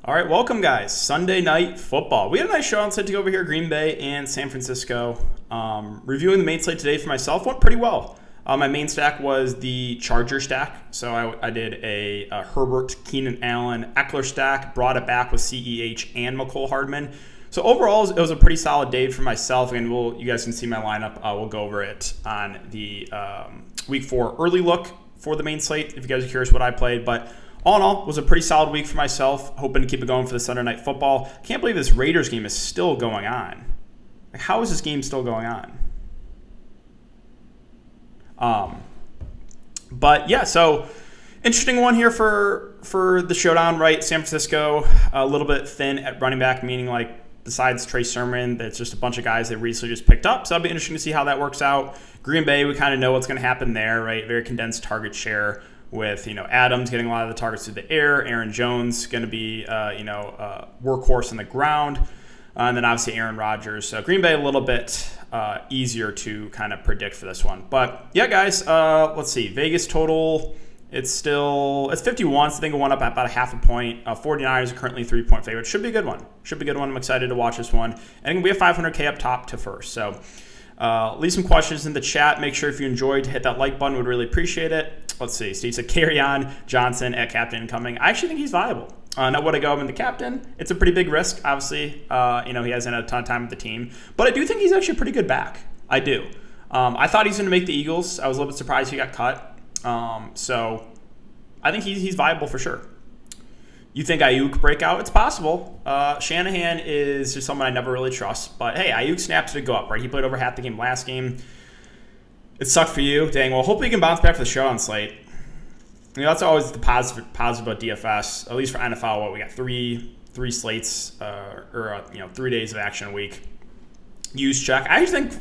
All right, welcome, guys. Sunday night football. We had a nice show on slate to go over here, Green Bay and San Francisco. Reviewing the main slate today for myself went pretty well. My main stack was the Charger stack. So I did a Herbert, Keenan Allen, Eckler stack, brought it back with CEH and McCole Hardman. So overall, it was a pretty solid day for myself, and you guys can see my lineup. We'll go over it on the Week 4 early look for the main slate if you guys are curious what I played. But all in all, it was a pretty solid week for myself. Hoping to keep it going for the Sunday night football. Can't believe this Raiders game is still going on. Like, how is this game still going on? But yeah, so interesting one here for the showdown, right? San Francisco, a little bit thin at running back, meaning like besides Trey Sermon, that's just a bunch of guys they recently just picked up. So it'll be interesting to see how that works out. Green Bay, we kind of know what's going to happen there, right? Very condensed target share with, Adams getting a lot of the targets through the air. Aaron Jones going to be, workhorse on the ground. And then obviously Aaron Rodgers. So Green Bay a little bit easier to kind of predict for this one. But yeah, guys, let's see. Vegas total, it's 51. So I think it went up at about a half a point. 49ers are currently 3-point favorite. Should be a good one. I'm excited to watch this one. And we have 500K up top to first. So leave some questions in the chat. Make sure if you enjoyed to hit that like button. Would really appreciate it. Let's see. Steve said carry on Johnson at captain incoming. I actually think he's viable. Now, would I go him in the captain? It's a pretty big risk, obviously. He hasn't had a ton of time with the team. But I do think he's actually a pretty good back. I do. I thought he's going to make the Eagles. I was a little bit surprised he got cut. So I think he's viable for sure. You think Ayuk breakout? It's possible. Shanahan is just someone I never really trust. But, hey, Ayuk snaps to go up, right? He played over half the game last game. It sucked for you. Dang, well, hopefully you can bounce back for the showdown slate. That's always the positive about DFS, at least for NFL. We got three slates, 3 days of action a week. Use check. I think,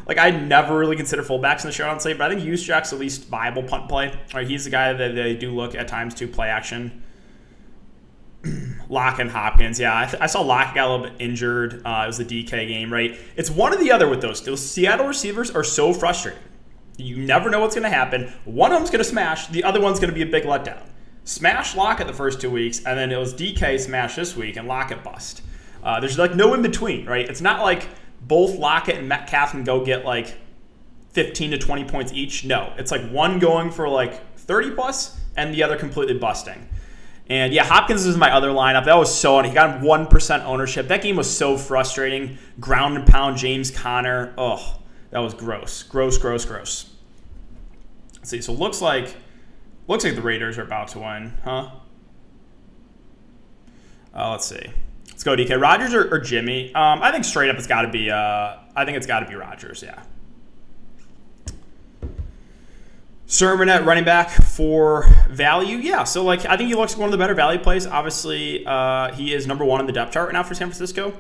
I never really consider fullbacks in the showdown slate, but I think use check's at least viable punt play. Right, he's the guy that they do look at times to play action. Locke and Hopkins, yeah. I saw Locke got a little bit injured. It was the DK game, right? It's one or the other with those. Those Seattle receivers are so frustrating. You never know what's going to happen. One of them's going to smash. The other one's going to be a big letdown. Smash Lockett the first 2 weeks, and then it was DK smash this week and Lockett bust. There's no in between, right? It's not like both Lockett and Metcalf can go get 15 to 20 points each. No, it's one going for 30 plus and the other completely busting. And yeah, Hopkins is my other lineup. That was he got 1% ownership. That game was so frustrating. Ground and pound James Conner. Ugh. That was gross. Gross. Let's see, so looks like the Raiders are about to win, huh? Let's see. Let's go DK. Rodgers or Jimmy? I think straight up it's got to be. I think it's got to be Rodgers. Yeah. Sermon at running back for value. Yeah. So I think he looks like one of the better value plays. Obviously, he is number one on the depth chart right now for San Francisco,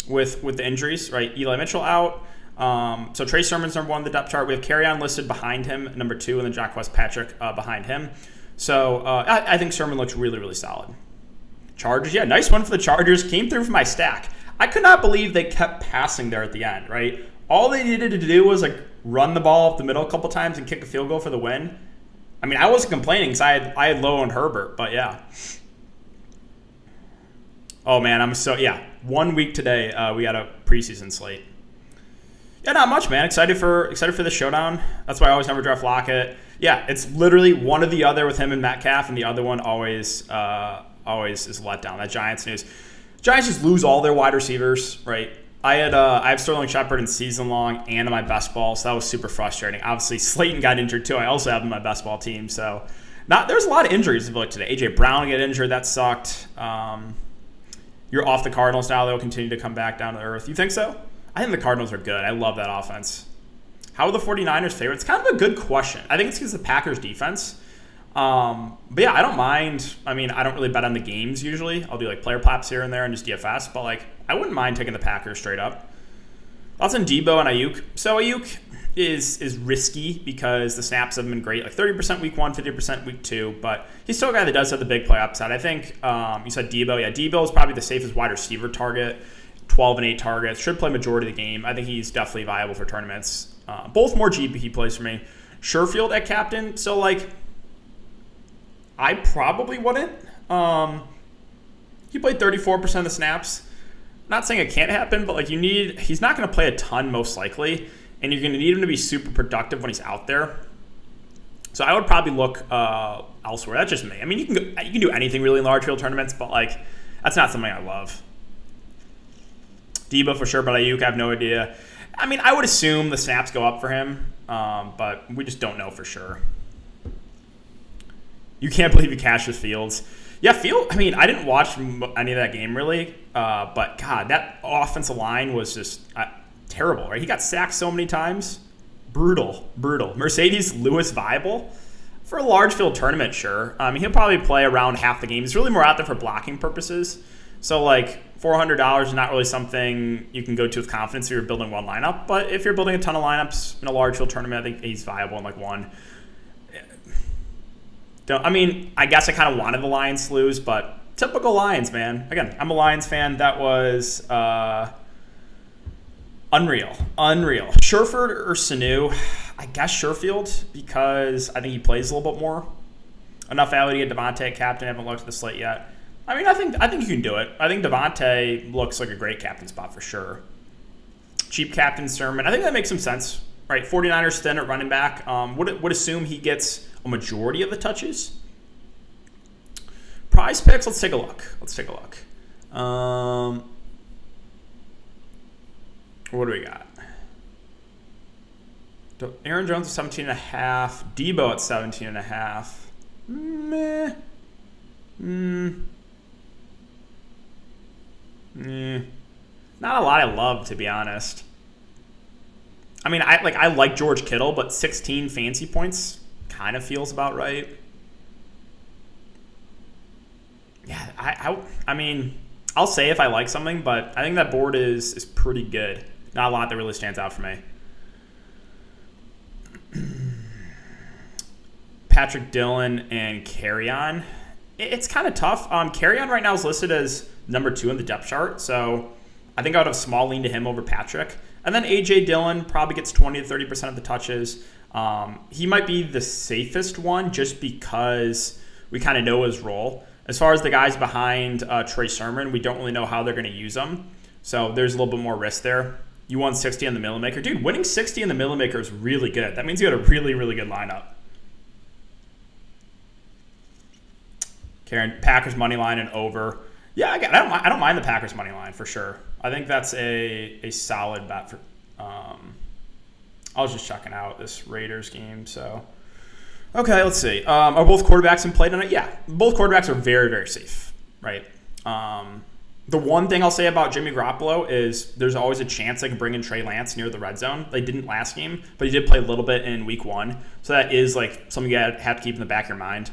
with the injuries. Right, Eli Mitchell out. So Trey Sermon's number one on the depth chart. We have Carry-On listed behind him, number 2, and then Jack West Patrick behind him. So I think Sermon looks really, really solid. Chargers, yeah, nice one for the Chargers. Came through for my stack. I could not believe they kept passing there at the end, right? All they needed to do was run the ball up the middle a couple times and kick a field goal for the win. I mean, I wasn't complaining because I had low on Herbert, but yeah. Oh, man, 1 week today we got a preseason slate. Yeah, not much, man. Excited for the showdown. That's why I always never draft Lockett. Yeah, it's literally one or the other with him and Metcalf, and the other one always is let down. That Giants news. Giants just lose all their wide receivers, right? I have Sterling Shepard in season long and in my best ball, so that was super frustrating. Obviously, Slayton got injured too. I also have him in my best ball team, so there's a lot of injuries today. AJ Brown get injured, that sucked. You're off the Cardinals now; they'll continue to come back down to earth. You think so? I think the Cardinals are good. I love that offense. How are the 49ers favorites? It's kind of a good question. I think it's because of the Packers defense. But yeah, I don't mind. I mean, I don't really bet on the games usually. I'll do player props here and there and just DFS. But I wouldn't mind taking the Packers straight up. Thoughts on Debo and Ayuk? So Ayuk is risky because the snaps have been great. 30% week 1, 50% week 2. But he's still a guy that does have the big play upside. I think you said Debo. Yeah, Debo is probably the safest wide receiver target. 12 and 8 targets. Should play majority of the game. I think he's definitely viable for tournaments. Both more GPP plays for me. Sherfield at captain. So, I probably wouldn't. He played 34% of the snaps. Not saying it can't happen, but like he's not going to play a ton most likely, and you're going to need him to be super productive when he's out there. So I would probably look elsewhere. That's just me. I mean, you can do anything really in large field tournaments, but like that's not something I love. Debo for sure, but Ayuk, I have no idea. I mean, I would assume the snaps go up for him, but we just don't know for sure. You can't believe he cashed with Fields. Yeah, I mean, I didn't watch any of that game really, but God, that offensive line was just terrible, right? He got sacked so many times. Brutal. Mercedes Lewis viable? For a large field tournament, sure. He'll probably play around half the game. He's really more out there for blocking purposes. So, like, $400 is not really something you can go to with confidence if you're building one lineup. But if you're building a ton of lineups in a large field tournament, I think he's viable in, like, one. I guess I kind of wanted the Lions to lose, but typical Lions, man. Again, I'm a Lions fan. That was unreal. Sherford or Sanu? I guess Sherfield, because I think he plays a little bit more. Enough value to get Devontae captain. I haven't looked at the slate yet. I mean, I think you can do it. I think Devontae looks like a great captain spot for sure. Cheap captain Sermon. I think that makes some sense, right? 49ers thin at running back. Would assume he gets a majority of the touches. Prize picks. Let's take a look. What do we got? Aaron Jones at 17.5. Debo at 17.5. Meh. Not a lot I love, to be honest. I mean, I like George Kittle, but 16 fancy points kind of feels about right. Yeah, I mean, I'll say if I like something, but I think that board is pretty good. Not a lot that really stands out for me. Patrick Dillon and Carrion. It's kind of tough. Carrion right now is listed as number 2 in the depth chart, so I think I would have a small lean to him over Patrick. And then A.J. Dillon probably gets 20 to 30% of the touches. He might be the safest one just because we kind of know his role. As far as the guys behind Trey Sermon, we don't really know how they're going to use them. So there's a little bit more risk there. You won 60 on the Middle Maker. Dude, winning 60 in the Middle Maker is really good. That means you got a really, really good lineup. Karen, Packers money line and over. Yeah, I don't mind the Packers money line for sure. I think that's a solid bet for. I was just checking out this Raiders game. So, okay, let's see. Are both quarterbacks in play tonight? Yeah, both quarterbacks are very, very safe, right? The one thing I'll say about Jimmy Garoppolo is there's always a chance they can bring in Trey Lance near the red zone. They didn't last game, but he did play a little bit in week 1. So that is like something you have to keep in the back of your mind.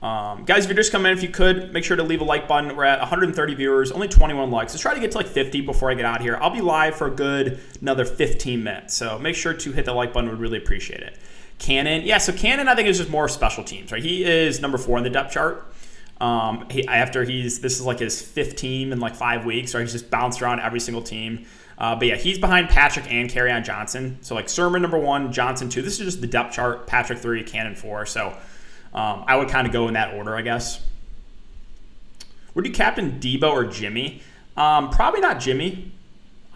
Guys, if you're just coming in, if you could, make sure to leave a like button. We're at 130 viewers, only 21 likes. Let's try to get to like 50 before I get out of here. I'll be live for a good another 15 minutes. So make sure to hit the like button. We'd really appreciate it. Cannon. Yeah, so Cannon I think is just more special teams, right? He is number 4 in the depth chart. This is like his 5th team in like 5 weeks, right? He's just bounced around every single team. But yeah, he's behind Patrick and Kerryon Johnson. So like Sermon number 1, Johnson 2. This is just the depth chart. Patrick 3, Cannon 4. So I would kind of go in that order, I guess. Would you captain Debo or Jimmy? Probably not Jimmy.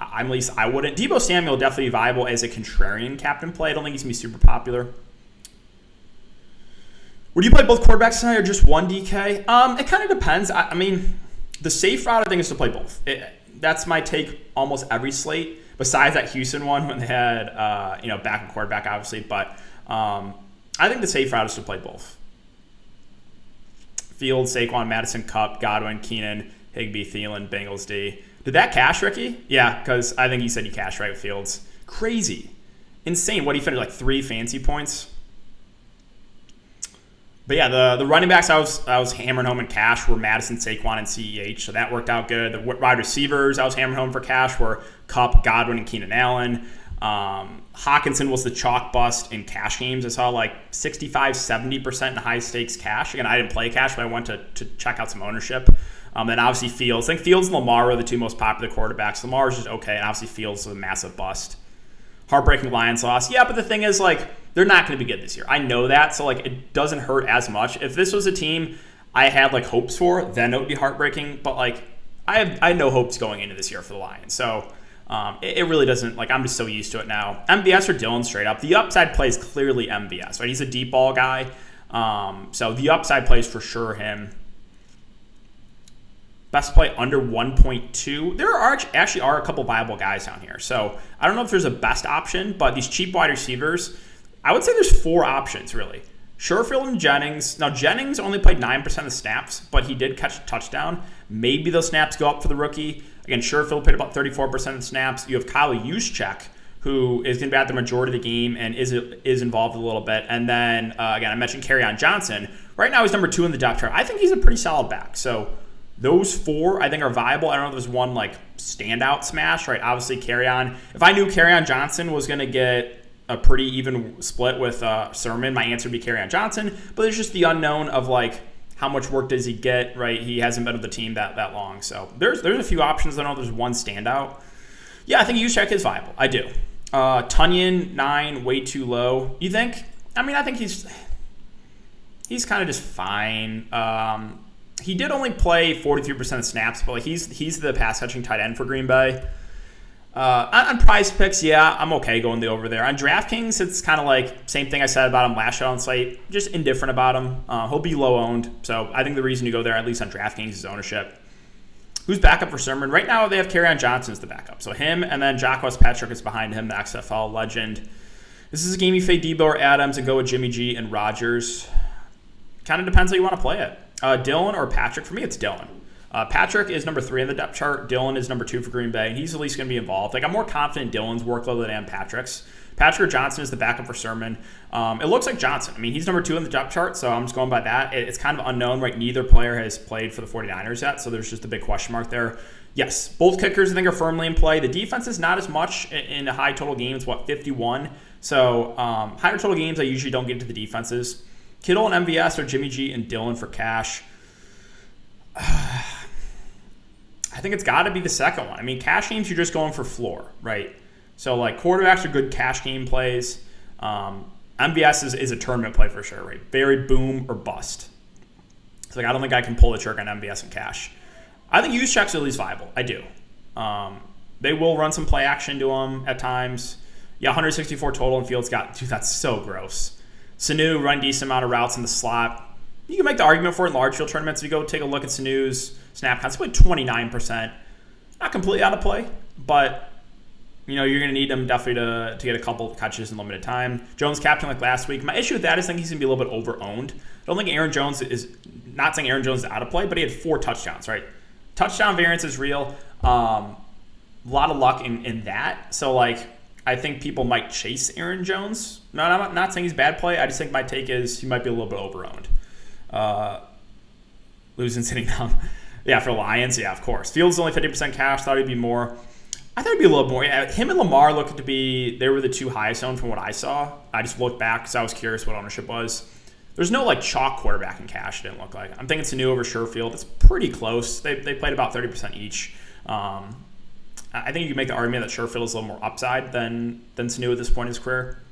At least I wouldn't. Debo Samuel definitely viable as a contrarian captain play. I don't think he's going to be super popular. Would you play both quarterbacks tonight or just one DK? It kind of depends. I mean, the safe route, I think, is to play both. That's my take almost every slate, besides that Houston one when they had backup quarterback, obviously. But I think the safe route is to play both. Fields, Saquon, Madison, Kupp, Godwin, Keenan, Higbee, Thielen, Bengals D. Did that cash, Ricky? Yeah, because I think you said you cashed right with Fields. Crazy. Insane. What, he finished like 3 fancy points? But yeah, the running backs I was hammering home in cash were Madison, Saquon, and CEH, so that worked out good. The wide receivers I was hammering home for cash were Kupp, Godwin, and Keenan Allen. Hawkinson was the chalk bust in cash games. I saw like 65, 70% in high stakes cash. Again, I didn't play cash, but I went to check out some ownership. Then obviously Fields. I think Fields and Lamar are the 2 most popular quarterbacks. Lamar's just okay, and obviously Fields is a massive bust. Heartbreaking Lions loss. Yeah, but the thing is, like, they're not going to be good this year. I know that, so like it doesn't hurt as much. If this was a team, I had like hopes for, then it would be heartbreaking. But like I had no hopes going into this year for the Lions. So it really doesn't, like, I'm just so used to it now. MVS or Dillon straight up. The upside play is clearly MVS, right? He's a deep ball guy. So the upside play is for sure him. Best play under 1.2. There actually are a couple viable guys down here. So I don't know if there's a best option, but these cheap wide receivers, I would say there's 4 options really. Sherfield and Jennings. Now, Jennings only played 9% of the snaps, but he did catch a touchdown. Maybe those snaps go up for the rookie. Again, Sherfield played about 34% of the snaps. You have Kyle Juszczyk, who is going to be at the majority of the game and is involved a little bit. And then, again, I mentioned Kerryon Johnson. Right now, he's number 2 in the depth chart. I think he's a pretty solid back. So those 4, I think, are viable. I don't know if there's one, like, standout smash, right? Obviously, Kerryon. If I knew Kerryon Johnson was going to get a pretty even split with Sermon, my answer would be Kerryon Johnson. But there's just the unknown of, like, how much work does he get, right? He hasn't been with the team that long. So there's a few options. I don't know if there's one standout. Yeah, I think Juszczyk is viable. I do. Tunyon, 9, way too low. You think? I mean, I think he's kind of just fine. He did only play 43% of snaps, but like he's the pass-catching tight end for Green Bay. On Prize Picks, yeah, I'm okay going the over there. On DraftKings, it's kind of like same thing I said about him last show on slate. Just indifferent about him. He'll be low owned, so I think the reason to go there, at least on DraftKings, is ownership. Who's backup for Sermon? Right now, they have Kerryon Johnson as the backup. So him, and then Jacques Patrick is behind him, the XFL legend. This is a game you fade Debo or Adams and go with Jimmy G and Rodgers. Kind of depends how you want to play it. Dillon or Patrick? For me, it's Dillon. Patrick is number 3 in the depth chart. Dillon is number 2 for Green Bay, and he's at least going to be involved. Like, I'm more confident in Dillon's workload than I am Patrick's. Patrick or Johnson is the backup for Sermon. It looks like Johnson. I mean, he's number 2 in the depth chart, so I'm just going by that. It's kind of unknown, right? Neither player has played for the 49ers yet, so there's just a big question mark there. Yes, both kickers I think are firmly in play. The defense is not as much in a high total game. It's 51. So higher total games, I usually don't get into the defenses. Kittle and MVS or Jimmy G and Dillon for cash. I think it's got to be the second one. I mean, cash games, you're just going for floor, right? So, like, quarterbacks are good cash game plays. MVS is a tournament play for sure, right? Very boom or bust. So, like, I don't think I can pull the trick on MVS and cash. I think Juszczyk's at least viable. I do. They will run some play action to him at times. Yeah, 164 total, and Fields got, dude, that's so gross. Sanu run decent amount of routes in the slot. You can make the argument for it in large field tournaments. If you go take a look at Sanu's snap count, it's played 29%. Not completely out of play, but you know, you're going to need him definitely to get a couple of catches in limited time. Jones captain like last week. My issue with that is I think he's going to be a little bit over-owned. I don't think Aaron Jones is, not saying Aaron Jones is out of play, but he had 4 touchdowns, right? Touchdown variance is real. A lot of luck in that. So, like, I think people might chase Aaron Jones. No, I'm not saying he's bad play. I just think my take is he might be a little bit over-owned. Losing sitting down. Yeah, for Lions, yeah, of course. Fields is only 50% cash. Thought he'd be more. I thought it'd be a little more. Yeah, him and Lamar looked to be, they were the 2 highest owned from what I saw. I just looked back because I was curious what ownership was. There's no like chalk quarterback in cash, it didn't look like. I'm thinking Sanu over Sherfield. It's pretty close. They played about 30% each. I think you can make the argument that Sherfield is a little more upside than Sanu at this point in his career.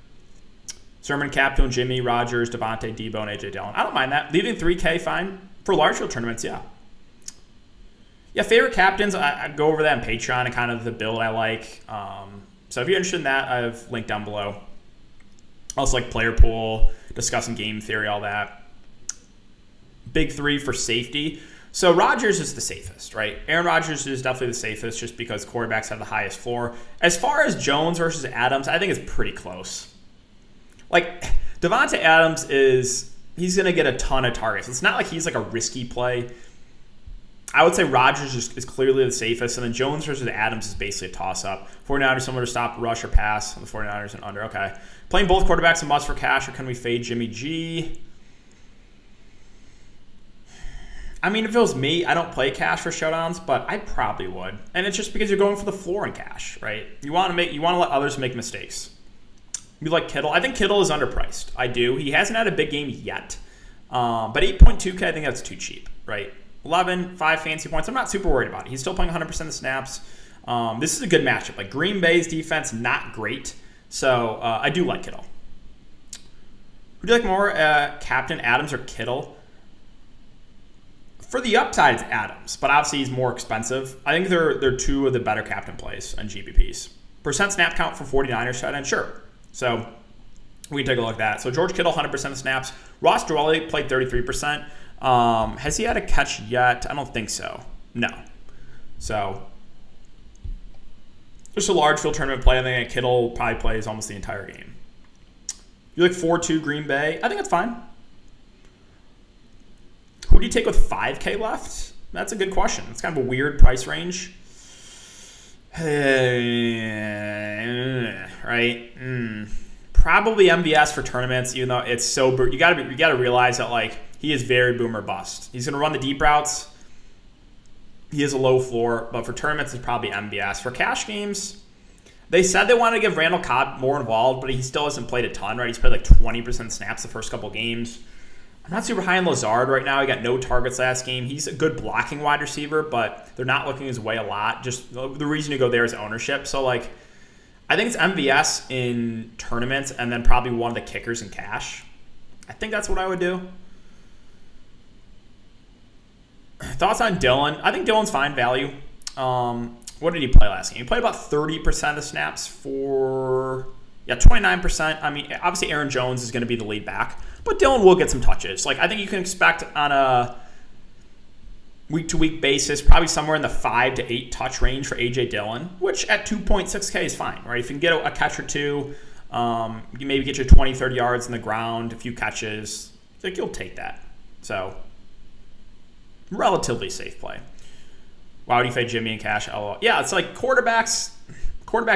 Sermon, Captain, Jimmy, Rodgers, Devontae, Debo, and A.J. Dillon. I don't mind that. Leaving 3K, fine. For large field tournaments, yeah. Yeah, favorite captains, I go over that on Patreon and kind of the build I like. So if you're interested in that, I have linked down below. Also like player pool, discussing game theory, all that. Big 3 for safety. So Rodgers is the safest, right? Aaron Rodgers is definitely the safest just because quarterbacks have the highest floor. As far as Jones versus Adams, I think it's pretty close. Like, Devontae Adams he's going to get a ton of targets. It's not like he's like a risky play. I would say Rodgers is clearly the safest, and then Jones versus Adams is basically a toss-up. 49ers somewhere to stop rush or pass on the 49ers and under. Okay. Playing both quarterbacks a must for cash, or can we fade Jimmy G? I mean, if it was me, I don't play cash for showdowns, but I probably would. And it's just because you're going for the floor in cash, right? You want to let others make mistakes. You like Kittle. I think Kittle is underpriced. I do. He hasn't had a big game yet. But 8.2K, I think that's too cheap, right? 11, 5 fancy points. I'm not super worried about it. He's still playing 100% of the snaps. This is a good matchup. Like, Green Bay's defense, not great. So I do like Kittle. Who do you like more, Captain Adams or Kittle? For the upside, it's Adams, but obviously he's more expensive. I think they're two of the better captain plays on GPPs. Percent snap count for 49ers tight end, sure. So we can take a look at that. So George Kittle, 100% of snaps. Ross Dwelly played 33%. Has he had a catch yet? I don't think so. No. So just a large field tournament play. I think Kittle probably plays almost the entire game. You like 4-2 Green Bay? I think it's fine. Who do you take with 5K left? That's a good question. It's kind of a weird price range. Right? Probably MVS for tournaments, even though it's so you gotta realize that like he is very boomer bust. He's gonna run the deep routes. He has a low floor, but for tournaments it's probably MVS. For cash games, they said they wanted to give Randall Cobb more involved, but he still hasn't played a ton, right? He's played like 20% snaps the first couple games. I'm not super high on Lazard right now. He got no targets last game. He's a good blocking wide receiver, but they're not looking his way a lot. Just the reason to go there is ownership. So, like, I think it's MVS in tournaments and then probably one of the kickers in cash. I think that's what I would do. Thoughts on Dylan? I think Dylan's fine value. What did he play last game? He played about 30% of snaps for 29%. I mean, obviously Aaron Jones is going to be the lead back, but Dylan will get some touches. Like, I think you can expect on a week-to-week basis, probably somewhere in the 5 to 8 touch range for A.J. Dillon, which at 2.6K is fine, right? If you can get a catch or two, you maybe get your 20, 30 yards in the ground, a few catches, like you'll take that. So, relatively safe play. Why would you fade Jimmy in cash? Oh, yeah, it's like quarterbacks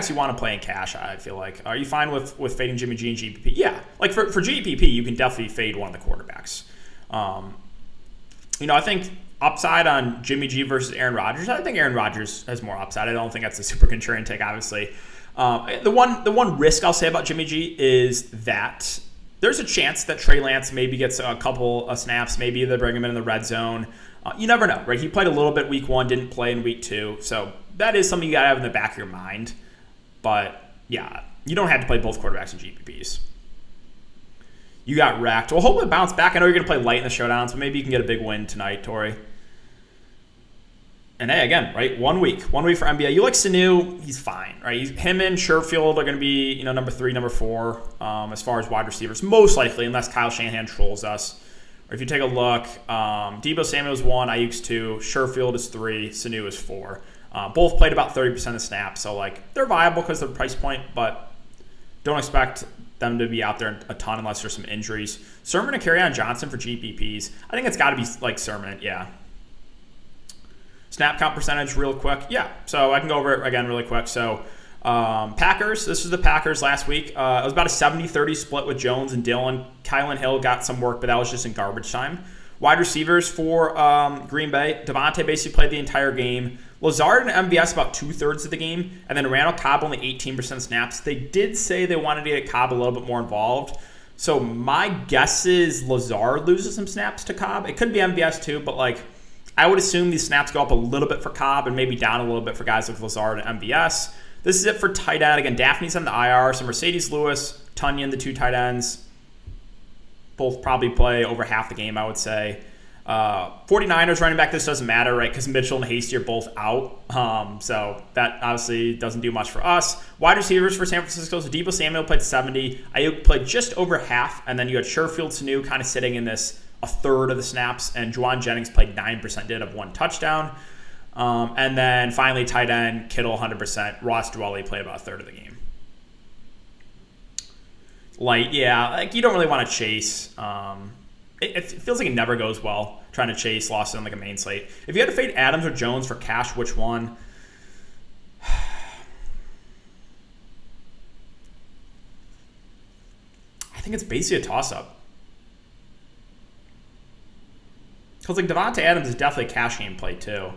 you want to play in cash, I feel like. Are you fine with fading Jimmy G and GPP? Yeah. Like for GPP, you can definitely fade one of the quarterbacks. I think upside on Jimmy G versus Aaron Rodgers, I think Aaron Rodgers has more upside. I don't think that's a super contrarian take, obviously. The one risk I'll say about Jimmy G is that there's a chance that Trey Lance maybe gets a couple of snaps. Maybe they bring him in the red zone. You never know, right? He played a little bit week 1, didn't play in week 2. So that is something you got to have in the back of your mind. But, yeah, you don't have to play both quarterbacks in GPPs. You got wrecked. Well, hopefully bounce back. I know you're going to play light in the showdown, so maybe you can get a big win tonight, Tori. And, hey, again, right, 1 week. 1 week for NBA. You like Sanu, he's fine, right? Him and Sherfield are going to be, number 3, number 4 as far as wide receivers, most likely, unless Kyle Shanahan trolls us. Or if you take a look, Deebo Samuel's 1, Ayuk's 2, Sherfield is 3, Sanu is 4. Both played about 30% of snaps, so like they're viable because of the price point, but don't expect them to be out there a ton unless there's some injuries. Sermon and Kerryon Johnson for GPPs. I think it's got to be like Sermon, yeah. Snap count percentage real quick. Yeah, so I can go over it again really quick. So Packers, this was the Packers last week. It was about a 70-30 split with Jones and Dillon. Kylan Hill got some work, but that was just in garbage time. Wide receivers for Green Bay. Devontae basically played the entire game. Lazard and MVS about 2/3 of the game. And then Randall Cobb only 18% snaps. They did say they wanted to get Cobb a little bit more involved. So my guess is Lazard loses some snaps to Cobb. It could be MVS too, but like I would assume these snaps go up a little bit for Cobb and maybe down a little bit for guys like Lazard and MVS. This is it for tight end. Again, Daphne's on the IR. So Mercedes Lewis, Tunyon, the 2 tight ends. Both probably play over half the game, I would say. 49ers running back, this doesn't matter, right? Because Mitchell and Hasty are both out. So that obviously doesn't do much for us. Wide receivers for San Francisco. So Deebo Samuel played 70. Ayuk played just over half. And then you had Sherfield Sanu kind of sitting in this a third of the snaps. And Juwan Jennings played 9%, did have 1 touchdown. And then finally, tight end, Kittle 100%. Ross Dwelly played about a third of the game. Light, yeah. Like you don't really want to chase. It feels like it never goes well trying to chase losses on like a main slate. If you had to fade Adams or Jones for cash, which one? I think it's basically a toss-up. Because like Devontae Adams is definitely a cash game play too.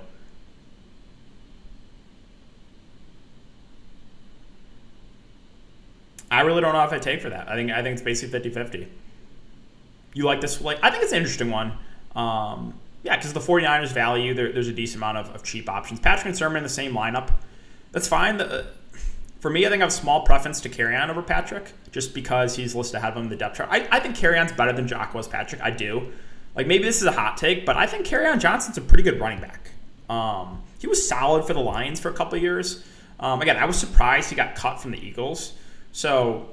I really don't know if I take for that. I think it's basically 50-50. You like this? Like, I think it's an interesting one. Yeah, because the 49ers value, there's a decent amount of cheap options. Patrick and Sermon in the same lineup. That's fine. For me, I think I have a small preference to Kerryon over Patrick, just because he's listed ahead of him in the depth chart. I think Kerryon's better than Jacquez Patrick. I do. Like, maybe this is a hot take, but I think Kerryon Johnson's a pretty good running back. He was solid for the Lions for a couple of years. Again, I was surprised he got cut from the Eagles. So,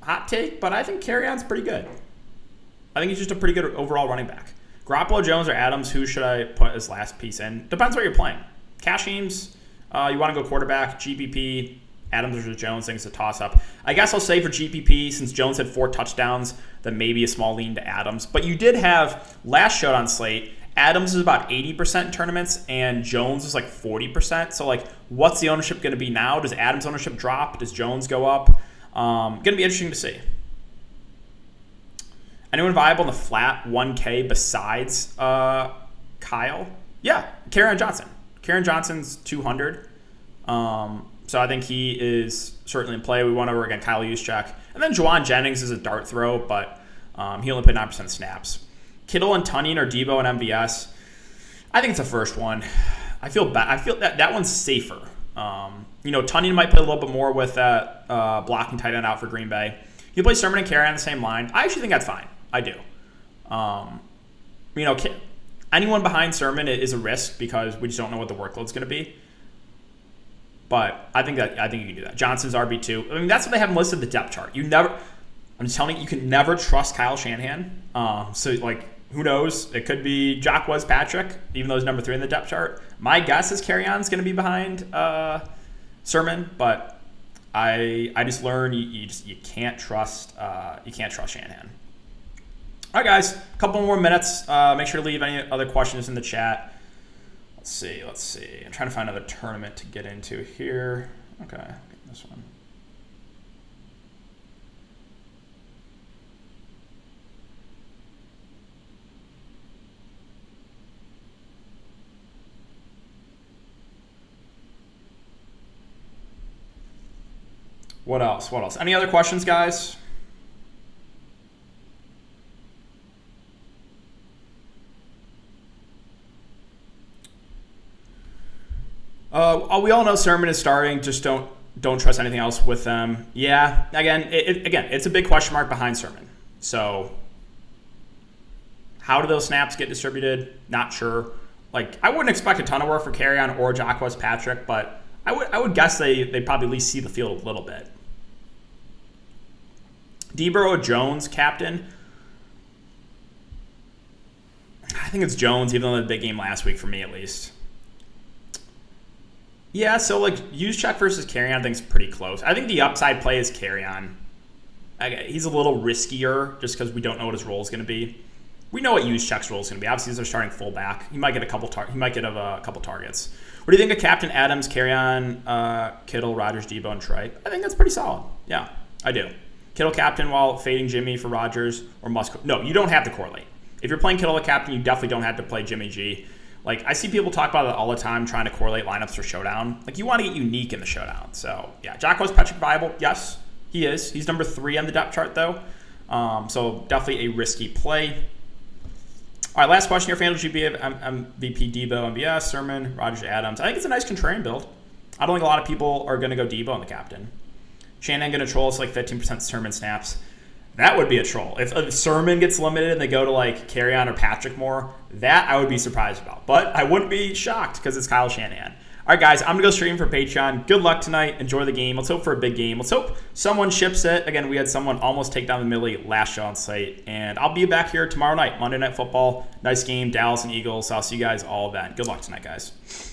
hot take, but I think Kerryon's pretty good. I think he's just a pretty good overall running back. Garoppolo, Jones, or Adams, who should I put as last piece in? Depends what you're playing. Cash games, you want to go quarterback, GPP, Adams versus Jones, I think it's a toss-up. I guess I'll say for GPP, since Jones had 4 touchdowns, that maybe a small lean to Adams. But you did have, last Showdown slate, Adams is about 80% in tournaments, and Jones is like 40%. So, like, what's the ownership going to be now? Does Adams' ownership drop? Does Jones go up? Going to be interesting to see. Anyone viable in the flat 1K besides Kyle? Yeah, Kerryon Johnson. Kerryon Johnson's 200. So I think he is certainly in play. We went over, again, Kyle Juszczyk. And then Juwan Jennings is a dart throw, but he only played 9% snaps. Kittle and Tunyon or Debo and MVS. I think it's a first one. I feel that one's safer. Tunyon might play a little bit more with that blocking tight end out for Green Bay. You play Sermon and Kerry on the same line. I actually think that's fine. I do. Anyone behind Sermon is a risk because we just don't know what the workload's going to be. But I think you can do that. Johnson's RB2. I mean, that's what they have listed the depth chart. I'm just telling you, you can never trust Kyle Shanahan. Who knows? It could be Jacquez Patrick, even though he's number 3 in the depth chart. My guess is Kerryon's going to be behind Sermon, but I just learned you can't trust Shanahan. All right, guys, a couple more minutes. Make sure to leave any other questions in the chat. Let's see. I'm trying to find another tournament to get into here. Okay, this one. What else? Any other questions, guys? We all know Sermon is starting. Just don't trust anything else with them. Yeah, again, it's a big question mark behind Sermon. So, how do those snaps get distributed? Not sure. I wouldn't expect a ton of work for Kerryon or Jacquez Patrick, but I would guess they probably at least see the field a little bit. Debo or Jones, captain? I think it's Jones, even though the big game last week for me at least. Yeah, so Juszczyk versus Kerryon I think is pretty close. I think the upside play is Kerryon. He's a little riskier just because we don't know what his role is going to be. We know what Juszczyk's role is going to be. Obviously, he's our starting fullback. He might get a couple targets. What do you think of Captain Adams, Kerryon, Kittle, Rodgers, Debo, and Trey? I think that's pretty solid. Yeah, I do. Kittle captain while fading Jimmy for Rodgers or Musk. No, you don't have to correlate. If you're playing Kittle a captain, you definitely don't have to play Jimmy G. I see people talk about it all the time, trying to correlate lineups for Showdown. You want to get unique in the Showdown. So, yeah, Jacquez Patrick viable? Yes, he is. He's number 3 on the depth chart, though. So, definitely a risky play. All right, last question here. Fantasy MVP, Debo, MBS, Sermon, Rodgers, Adams. I think it's a nice contrarian build. I don't think a lot of people are going to go Debo on the captain. Shanahan going to troll us 15% Sermon snaps. That would be a troll. If Sermon gets limited and they go to Kerryon or Patrick more, that I would be surprised about. But I wouldn't be shocked because it's Kyle Shanahan. All right, guys, I'm going to go stream for Patreon. Good luck tonight. Enjoy the game. Let's hope for a big game. Let's hope someone ships it. Again, we had someone almost take down the Millie last show on slate. And I'll be back here tomorrow night, Monday Night Football. Nice game, Dallas and Eagles. I'll see you guys all then. Good luck tonight, guys.